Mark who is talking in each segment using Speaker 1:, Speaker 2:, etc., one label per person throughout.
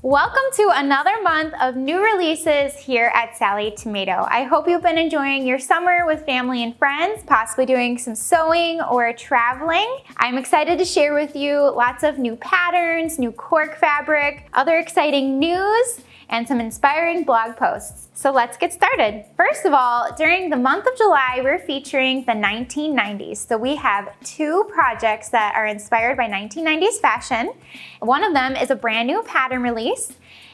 Speaker 1: Welcome to another month of new releases here at Sallie Tomato. I hope you've been enjoying your summer with family and friends, possibly doing some sewing or traveling. I'm excited to share with you lots of new patterns, new cork fabric, other exciting news, and some inspiring blog posts. So let's get started. First of all, during the month of July, we're featuring the 1990s. So we have two projects that are inspired by 1990s fashion. One of them is a brand new pattern release.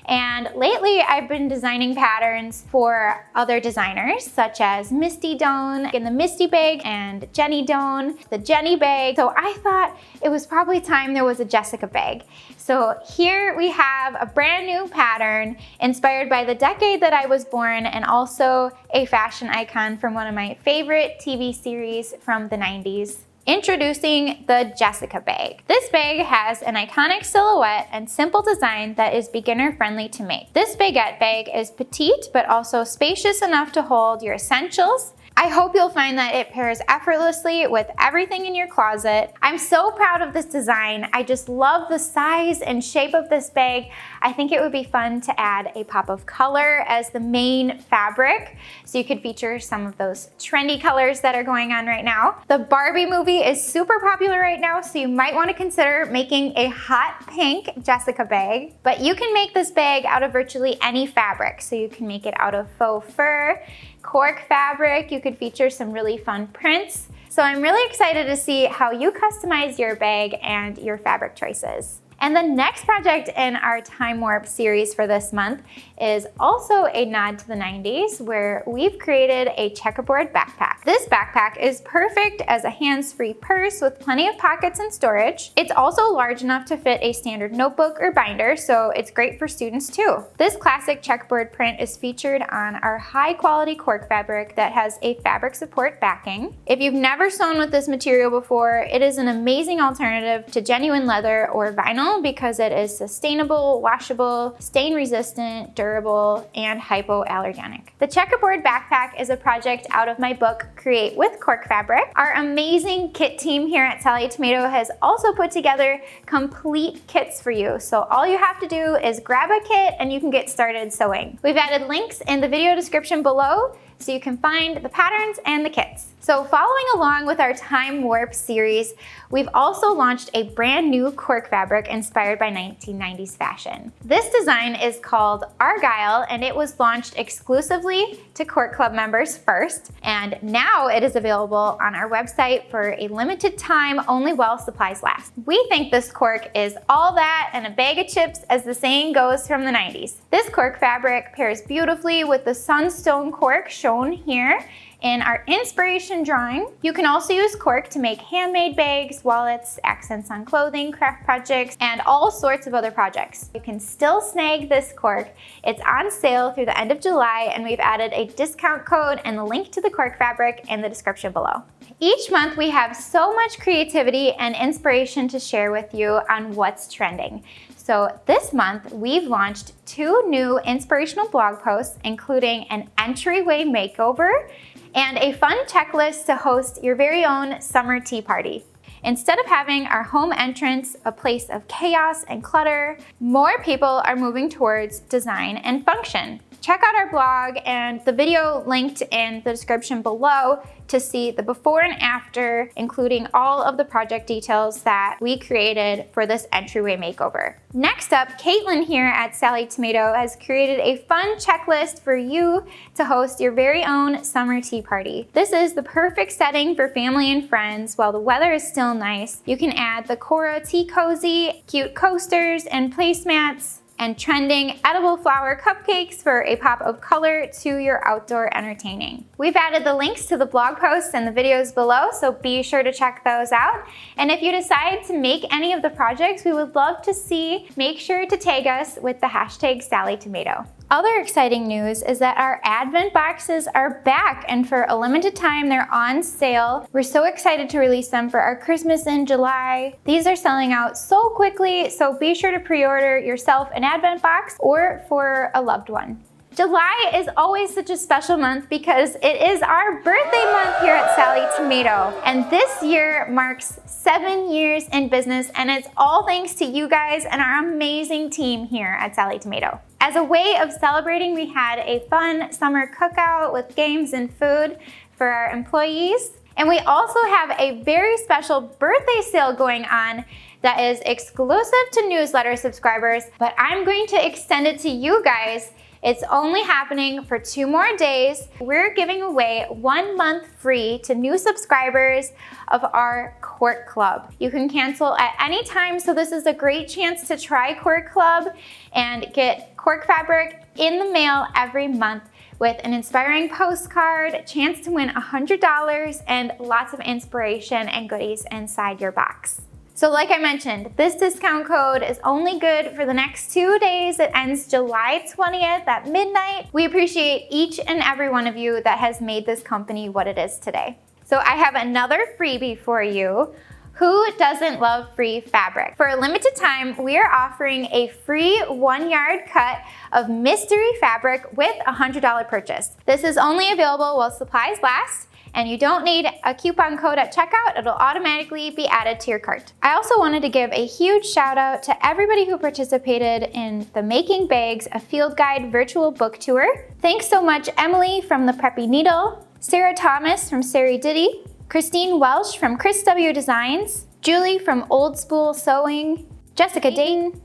Speaker 1: And lately, I've been designing patterns for other designers, such as Misty Doan in the Misty bag and Jenny Doan, the Jenny bag. So I thought it was probably time there was a Jessica bag. So here we have a brand new pattern inspired by the decade that I was born and also a fashion icon from one of my favorite TV series from the 90s. Introducing the Jessica bag. This bag has an iconic silhouette and simple design that is beginner friendly to make. This baguette bag is petite but also spacious enough to hold your essentials. I hope you'll find that it pairs effortlessly with everything in your closet. I'm so proud of this design. I just love the size and shape of this bag. I think it would be fun to add a pop of color as the main fabric, so you could feature some of those trendy colors that are going on right now. The Barbie movie is super popular right now, so you might want to consider making a hot pink Jessica bag. But you can make this bag out of virtually any fabric, so you can make it out of faux fur, cork fabric. You could feature some really fun prints. So I'm really excited to see how you customize your bag and your fabric choices. And the next project in our Time Warp series for this month is also a nod to the 90s, where we've created a checkerboard backpack. This backpack is perfect as a hands-free purse with plenty of pockets and storage. It's also large enough to fit a standard notebook or binder, so it's great for students too. This classic checkerboard print is featured on our high-quality cork fabric that has a fabric support backing. If you've never sewn with this material before, it is an amazing alternative to genuine leather or vinyl, because it is sustainable, washable, stain resistant, durable, and hypoallergenic. The checkerboard backpack is a project out of my book, Create with Cork Fabric. Our amazing kit team here at Sallie Tomato has also put together complete kits for you. So all you have to do is grab a kit and you can get started sewing. We've added links in the video description below so you can find the patterns and the kits. So following along with our Time Warp series, we've also launched a brand new cork fabric inspired by 1990s fashion. This design is called Argyle, and it was launched exclusively to Cork Club members first, and now it is available on our website for a limited time only while supplies last. We think this cork is all that and a bag of chips, as the saying goes from the 90s. This cork fabric pairs beautifully with the sunstone cork shown here in our inspiration drawing. You can also use cork to make handmade bags, wallets, accents on clothing, craft projects, and all sorts of other projects. You can still snag this cork. It's on sale through the end of July, and we've added a discount code and the link to the cork fabric in the description below. Each month we have so much creativity and inspiration to share with you on what's trending. So this month we've launched two new inspirational blog posts, including an Entryway makeover and a fun checklist to host your very own summer tea party. Instead of having our home entrance a place of chaos and clutter, more people are moving towards design and function. Check out our blog and the video linked in the description below to see the before and after, including all of the project details that we created for this Entryway makeover. Next up, Caitlin here at Sallie Tomato has created a fun checklist for you to host your very own summer tea party. This is the perfect setting for family and friends while the weather is still nice. You can add the Cora tea cozy, cute coasters and placemats, and trending edible flower cupcakes for a pop of color to your outdoor entertaining. We've added the links to the blog posts and the videos below, so be sure to check those out. And if you decide to make any of the projects we would love to see, make sure to tag us with the hashtag Sallie Tomato. Other exciting news is that our Advent boxes are back, and for a limited time they're on sale. We're so excited to release them for our Christmas in July. These are selling out so quickly, so be sure to pre-order yourself an Advent box or for a loved one. July is always such a special month because it is our birthday month here at Sallie Tomato. And this year marks 7 years in business, and it's all thanks to you guys and our amazing team here at Sallie Tomato. As a way of celebrating, we had a fun summer cookout with games and food for our employees. And we also have a very special birthday sale going on that is exclusive to newsletter subscribers, but I'm going to extend it to you guys. It's only happening for 2 more days. We're giving away 1 month free to new subscribers of our Cork Club. You can cancel at any time, so this is a great chance to try Cork Club and get Cork fabric in the mail every month with an inspiring postcard, chance to win $100, and lots of inspiration and goodies inside your box. So like I mentioned, this discount code is only good for the next 2 days. It ends July 20th at midnight. We appreciate each and every one of you that has made this company what it is today. So I have another freebie for you. Who doesn't love free fabric? For a limited time, we are offering a free 1-yard cut of mystery fabric with a $100 purchase. This is only available while supplies last, and you don't need a coupon code at checkout. It'll automatically be added to your cart. I also wanted to give a huge shout out to everybody who participated in the Making Bags, a field guide virtual book tour. Thanks so much, Emily from The Preppy Needle, Sarah Thomas from Sari Diddy, Christine Welsh from Chris W Designs, Julie from Old Spool Sewing, Jessica Dayton,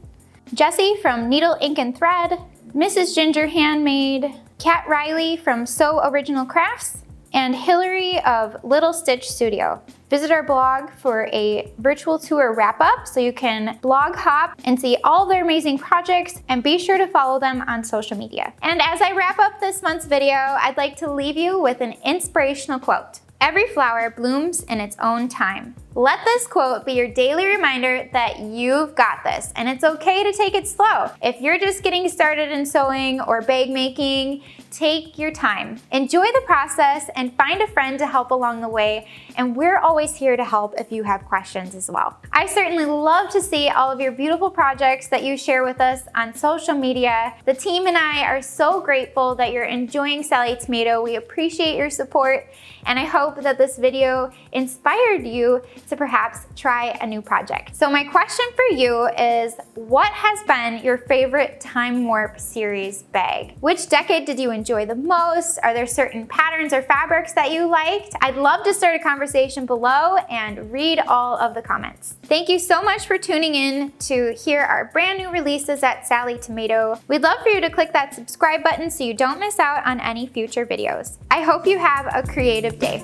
Speaker 1: Jessie from Needle, Ink, and Thread, Mrs. Ginger Handmade, Kat Riley from Sew Original Crafts, and Hillary of Little Stitch Studio. Visit our blog for a virtual tour wrap-up so you can blog hop and see all their amazing projects, and be sure to follow them on social media. And as I wrap up this month's video, I'd like to leave you with an inspirational quote. Every flower blooms in its own time. Let this quote be your daily reminder that you've got this, and it's okay to take it slow. If you're just getting started in sewing or bag making, take your time. Enjoy the process and find a friend to help along the way, and we're always here to help if you have questions as well. I certainly love to see all of your beautiful projects that you share with us on social media. The team and I are so grateful that you're enjoying Sallie Tomato. We appreciate your support, and I hope that this video inspired you to perhaps try a new project. So my question for you is, what has been your favorite Time Warp series bag? Which decade did you enjoy the most? Are there certain patterns or fabrics that you liked? I'd love to start a conversation below and read all of the comments. Thank you so much for tuning in to hear our brand new releases at Sallie Tomato. We'd love for you to click that subscribe button so you don't miss out on any future videos. I hope you have a creative day.